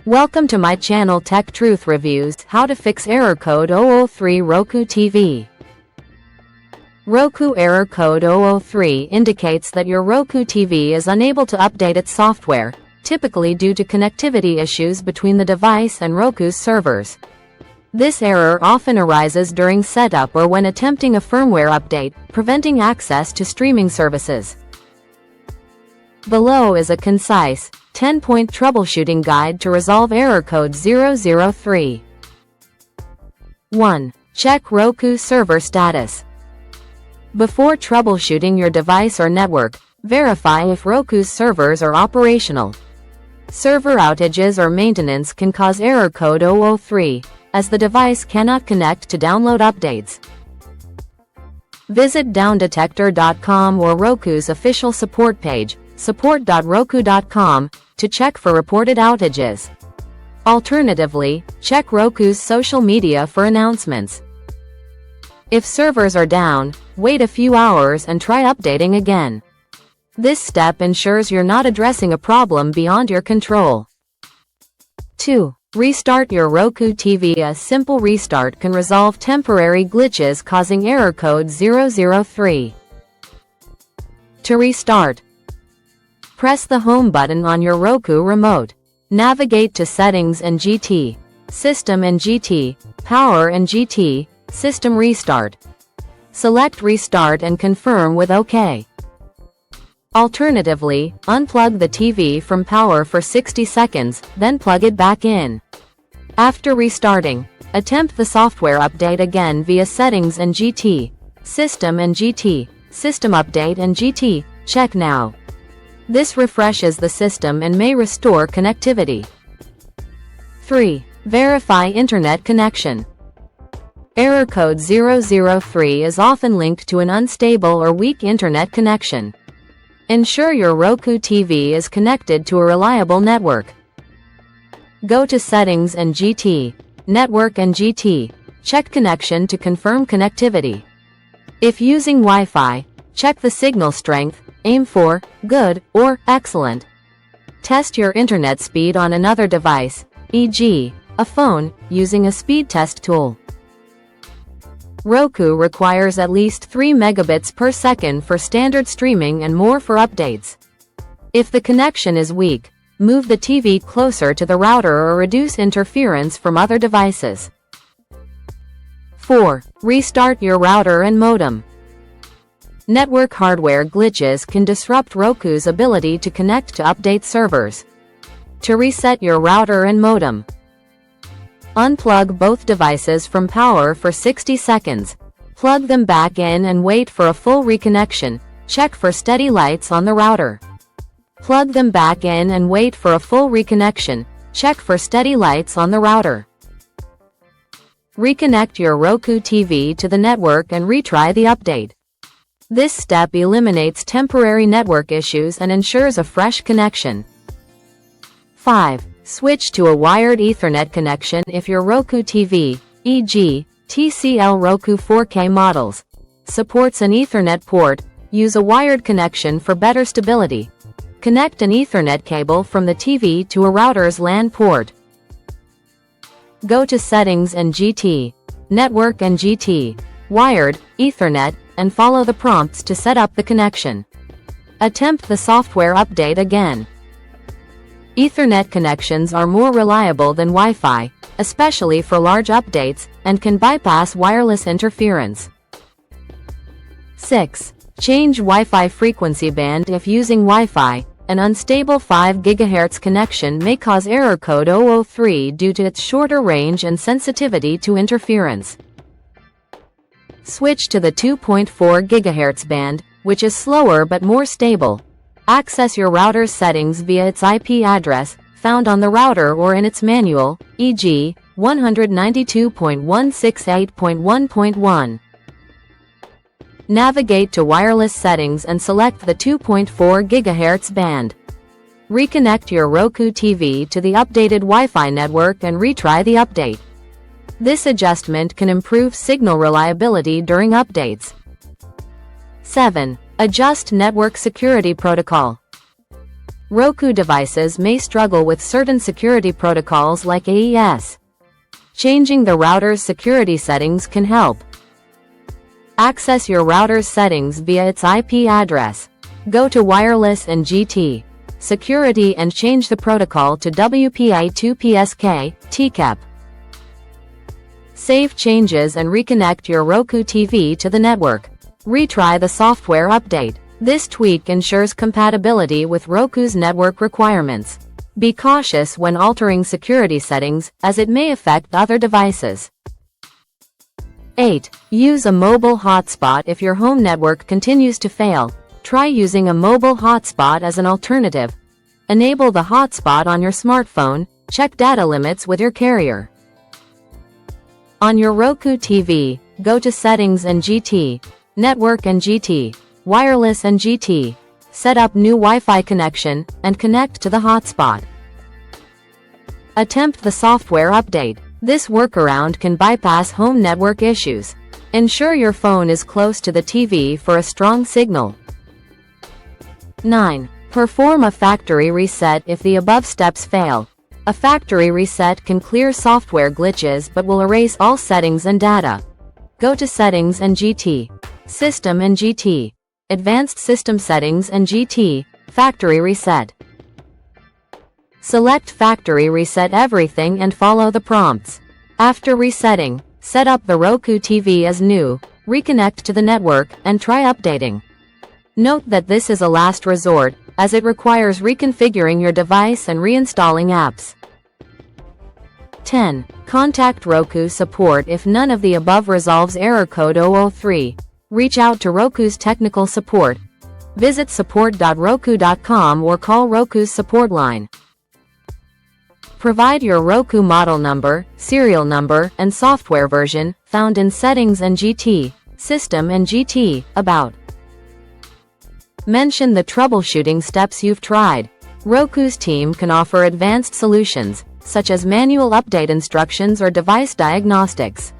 Welcome to my channel Tech Truth Reviews, how to fix error code 003 Roku TV. Roku Error Code 003 indicates that your Roku TV is unable to update its software, typically due to connectivity issues between the device and Roku's servers. This error often arises during setup or when attempting a firmware update, preventing access to streaming services. Below is a concise, 10-point troubleshooting guide to resolve error code 003. 1. Check Roku server status. Before troubleshooting your device or network, verify if Roku's servers are operational. Server outages or maintenance can cause error code 003, as the device cannot connect to download updates. Visit downdetector.com or Roku's official support page, support.roku.com, to check for reported outages. Alternatively, check Roku's social media for announcements. If servers are down, wait a few hours and try updating again. This step ensures you're not addressing a problem beyond your control. 2. Restart your Roku TV. A simple restart can resolve temporary glitches causing error code 003. To restart, press the home button on your Roku remote. Navigate to Settings and GT, System and GT, Power and GT, System Restart. Select Restart and confirm with OK. Alternatively, unplug the TV from power for 60 seconds, then plug it back in. After restarting, attempt the software update again via Settings and GT, System and GT, System Update and GT, check now. This refreshes the system and may restore connectivity. 3. Verify internet connection. Error code 003 is often linked to an unstable or weak internet connection. Ensure your Roku TV is connected to a reliable network. Go to Settings and GT, Network and GT, check connection to confirm connectivity. If using Wi-Fi, check the signal strength, aim for good or excellent. Test your internet speed on another device, e.g., a phone, using a speed test tool. Roku requires at least 3 megabits per second for standard streaming and more for updates. If the connection is weak, move the TV closer to the router or reduce interference from other devices. 4. Restart your router and modem. Network hardware glitches can disrupt Roku's ability to connect to update servers. To reset your router and modem, unplug both devices from power for 60 seconds. Plug them back in and wait for a full reconnection. Check for steady lights on the router. Plug them back in and wait for a full reconnection. Check for steady lights on the router. Reconnect your Roku TV to the network and retry the update. This step eliminates temporary network issues and ensures a fresh connection. 5. Switch to a wired Ethernet connection. If your Roku TV, e.g., TCL Roku 4K models, supports an Ethernet port, use a wired connection for better stability. Connect an Ethernet cable from the TV to a router's LAN port. Go to Settings and GT, Network and GT, Wired, Ethernet, and follow the prompts to set up the connection. Attempt the software update again. Ethernet connections are more reliable than Wi-Fi, especially for large updates, and can bypass wireless interference. 6. Change Wi-Fi frequency band. If using Wi-Fi, an unstable 5 GHz connection may cause error code 003 due to its shorter range and sensitivity to interference. Switch to the 2.4 GHz band, which is slower but more stable. Access your router's settings via its IP address, found on the router or in its manual, e.g., 192.168.1.1. Navigate to Wireless Settings and select the 2.4 GHz band. Reconnect your Roku TV to the updated Wi-Fi network and retry the update. This adjustment can improve signal reliability during updates. 7. Adjust network security protocol. Roku devices may struggle with certain security protocols like AES. Changing the router's security settings can help. Access your router's settings via its IP address. Go to Wireless and GT Security and change the protocol to WPA2PSK, TCAP. Save changes and reconnect your Roku TV to the network. Retry the software update. This tweak ensures compatibility with Roku's network requirements. Be cautious when altering security settings, as it may affect other devices. 8. Use a mobile hotspot if your home network continues to fail. Try using a mobile hotspot as an alternative. Enable the hotspot on your smartphone. Check data limits with your carrier. On your Roku TV, go to Settings and GT, Network and GT, Wireless and GT. Set up new Wi-Fi connection, and connect to the hotspot. Attempt the software update. This workaround can bypass home network issues. Ensure your phone is close to the TV for a strong signal. 9. Perform a factory reset if the above steps fail. A factory reset can clear software glitches but will erase all settings and data. Go to Settings and GT, System and GT, Advanced System Settings and GT, Factory Reset. Select Factory Reset Everything and follow the prompts. After resetting, set up the Roku TV as new, reconnect to the network, and try updating. Note that this is a last resort, as it requires reconfiguring your device and reinstalling apps. 10. Contact Roku support if none of the above resolves error code 003. Reach out to Roku's technical support. Visit support.roku.com or call Roku's support line. Provide your Roku model number, serial number, and software version, found in Settings and GT, System and GT, About. Mention the troubleshooting steps you've tried. Roku's team can offer advanced solutions, such as manual update instructions or device diagnostics.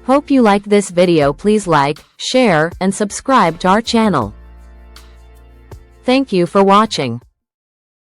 Hope you liked this video. Please like, share, and subscribe to our channel. Thank you for watching.